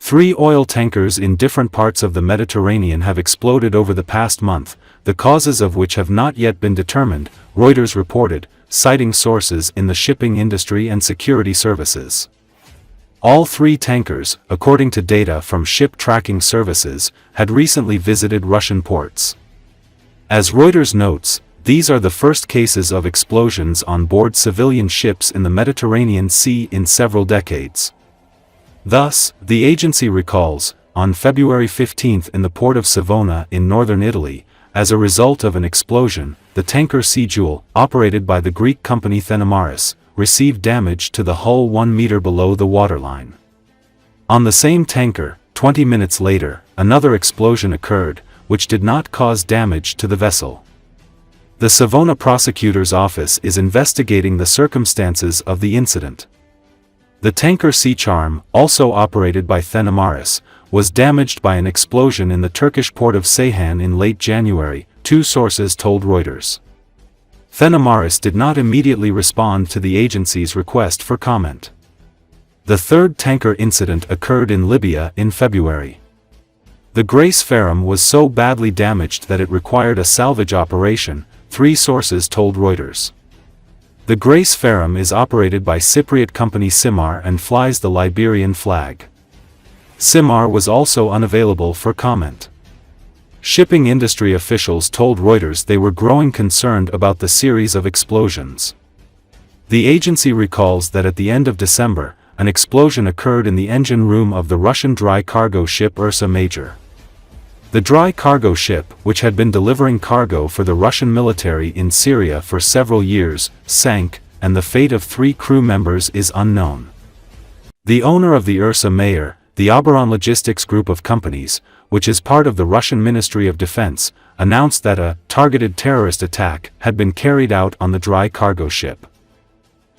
3 oil tankers in different parts of the Mediterranean have exploded over the past month, the causes of which have not yet been determined, Reuters reported, citing sources in the shipping industry and security services. All 3 tankers, according to data from ship tracking services, had recently visited Russian ports. As Reuters notes, these are the first cases of explosions on board civilian ships in the Mediterranean Sea in several decades. Thus, the agency recalls, on February 15 in the port of Savona in northern Italy, as a result of an explosion, the tanker Seajewel, operated by the Greek company Thenamaris, received damage to the hull 1 meter below the waterline. On the same tanker, 20 minutes later, another explosion occurred, which did not cause damage to the vessel. The Savona prosecutor's office is investigating the circumstances of the incident. The tanker Seajewel, also operated by Thenamaris, was damaged by an explosion in the Turkish port of Ceyhan in late January, 2 sources told Reuters. Thenamaris did not immediately respond to the agency's request for comment. The third tanker incident occurred in Libya in February. The Grace Ferrum was so badly damaged that it required a salvage operation, 3 sources told Reuters. The Grace Ferrum is operated by Cypriot company Simar and flies the Liberian flag. Simar was also unavailable for comment. Shipping industry officials told Reuters they were growing concerned about the series of explosions. The agency recalls that at the end of December, an explosion occurred in the engine room of the Russian dry cargo ship Ursa Major. The dry cargo ship, which had been delivering cargo for the Russian military in Syria for several years, sank, and the fate of 3 crew members is unknown. The owner of the Ursa Major, the Oberon Logistics group of companies, which is part of the Russian Ministry of Defense, announced that a targeted terrorist attack had been carried out on the dry cargo ship.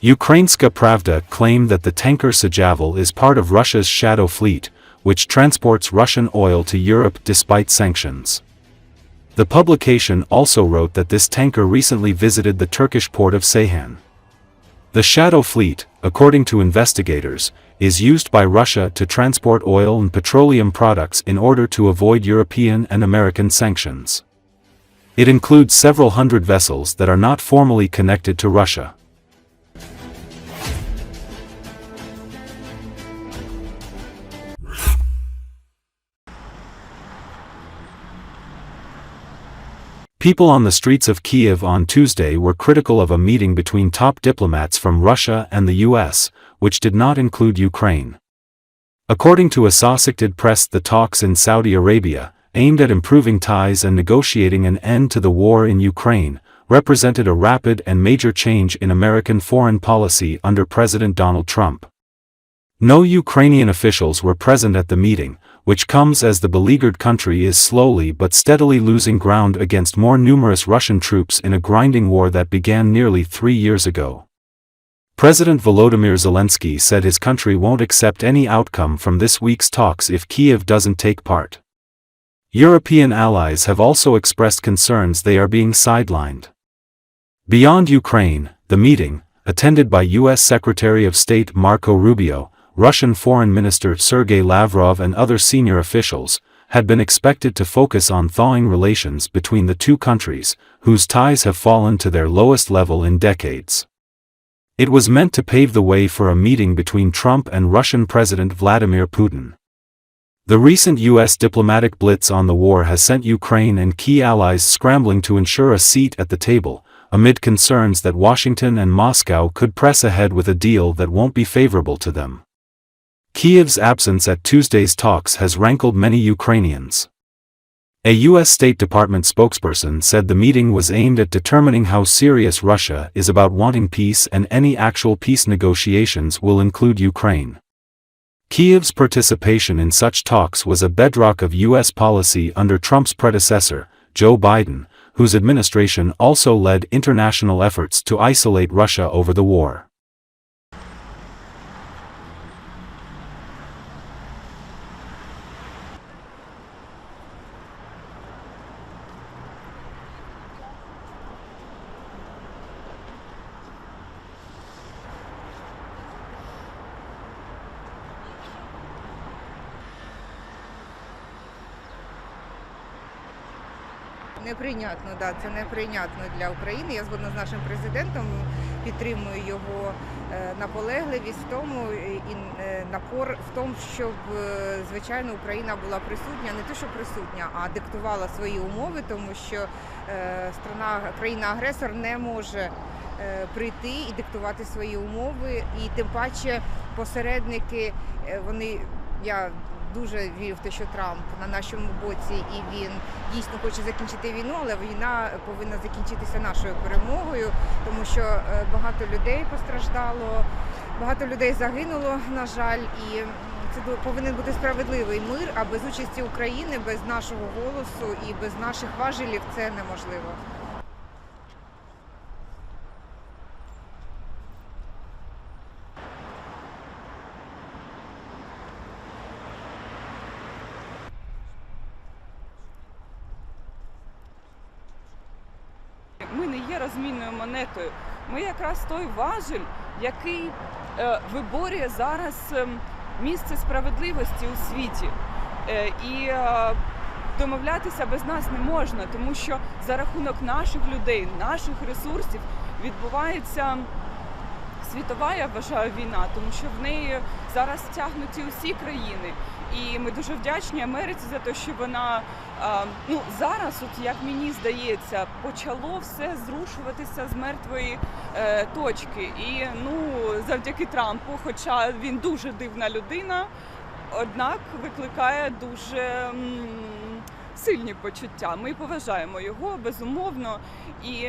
Ukrainska Pravda claimed that the tanker Seajewel is part of Russia's shadow fleet, which transports Russian oil to Europe despite sanctions. The publication also wrote that this tanker recently visited the Turkish port of Ceyhan. The shadow fleet, according to investigators, is used by Russia to transport oil and petroleum products in order to avoid European and American sanctions. It includes several hundred vessels that are not formally connected to Russia. People on the streets of Kiev on Tuesday were critical of a meeting between top diplomats from Russia and the US, which did not include Ukraine. According to Associated Press, the talks in Saudi Arabia, aimed at improving ties and negotiating an end to the war in Ukraine, represented a rapid and major change in American foreign policy under President Donald Trump. No Ukrainian officials were present at the meeting, which comes as the beleaguered country is slowly but steadily losing ground against more numerous Russian troops in a grinding war that began nearly 3 years ago. President Volodymyr Zelenski said his country won't accept any outcome from this week's talks if Kyiv doesn't take part. European allies have also expressed concerns they are being sidelined. Beyond Ukraine, the meeting, attended by U.S. Secretary of State Marco Rubio, Russian Foreign Minister Sergei Lavrov and other senior officials, had been expected to focus on thawing relations between the 2 countries, whose ties have fallen to their lowest level in decades. It was meant to pave the way for a meeting between Trump and Russian President Vladimir Putin. The recent U.S. diplomatic blitz on the war has sent Ukraine and key allies scrambling to ensure a seat at the table, amid concerns that Washington and Moscow could press ahead with a deal that won't be favorable to them. Kyiv's absence at Tuesday's talks has rankled many Ukrainians. A U.S. State Department spokesperson said the meeting was aimed at determining how serious Russia is about wanting peace, and any actual peace negotiations will include Ukraine. Kyiv's participation in such talks was a bedrock of U.S. policy under Trump's predecessor, Joe Biden, whose administration also led international efforts to isolate Russia over the war. Неприйнятно, да, це неприйнятно для України. Я згодна з нашим президентом, підтримую його наполегливість в тому і напор в тому, щоб, звичайно, Україна була присутня, не те, що присутня, а диктувала свої умови, тому що країна-агресор не може прийти і диктувати свої умови, і тим паче посередники, я дуже вірю в те, що Трамп на нашому боці і він дійсно хоче закінчити війну, але війна повинна закінчитися нашою перемогою, тому що багато людей постраждало, багато людей загинуло, на жаль, і це повинен бути справедливий мир, а без участі України, без нашого голосу і без наших важелів це неможливо. Ми не є розмінною монетою. Ми якраз той важіль, який виборює зараз місце справедливості у світі. І домовлятися без нас не можна, тому що за рахунок наших людей, наших ресурсів відбувається світова, я вважаю, війна, тому що в неї зараз втягнуті усі країни. І ми дуже вдячні Америці за те, що вона зараз, от як мені здається, почало все зрушуватися з мертвої точки. І завдяки Трампу, хоча він дуже дивна людина, однак викликає дуже сильні почуття. Ми поважаємо його, безумовно. І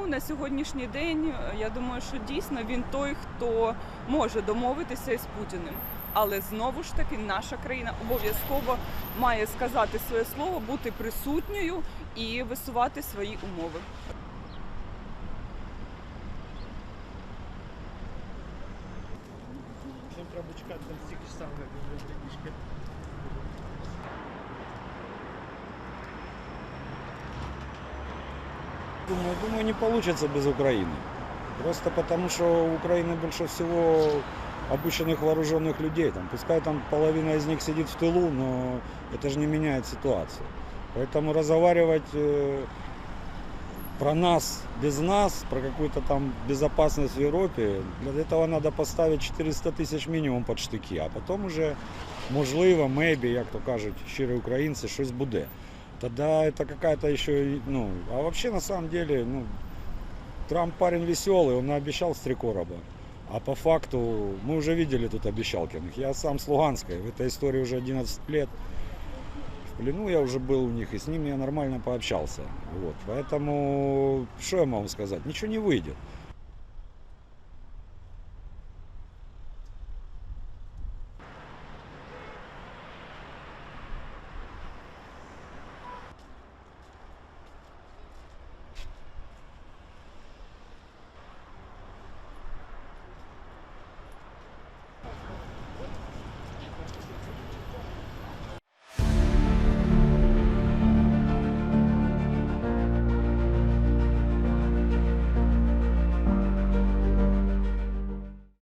на сьогоднішній день, я думаю, що дійсно він той, хто може домовитися із Путіним. Але знову ж таки наша країна обов'язково має сказати своє слово, бути присутньою і висувати свої умови. Думаю, не получится без Украины. Просто потому, что у Украины больше всего обученных вооруженных людей. Пускай половина из них сидит в тылу, но это же не меняет ситуацию. Поэтому разговаривать про нас, без нас, про какую-то безопасность в Европе, для этого надо поставить 400 тысяч минимум под штыки, а потом уже, можливо, maybe, як то кажуть щирі українці, щось буде. Тогда это какая-то еще, а вообще на самом деле, Трамп парень веселый, он наобещал с 3 короба. А по факту мы уже видели тут обещалкиных. Я сам с Луганской, в этой истории уже 11 лет. В плену я уже был у них, и с ними я нормально пообщался. Поэтому, что я могу сказать? Ничего не выйдет.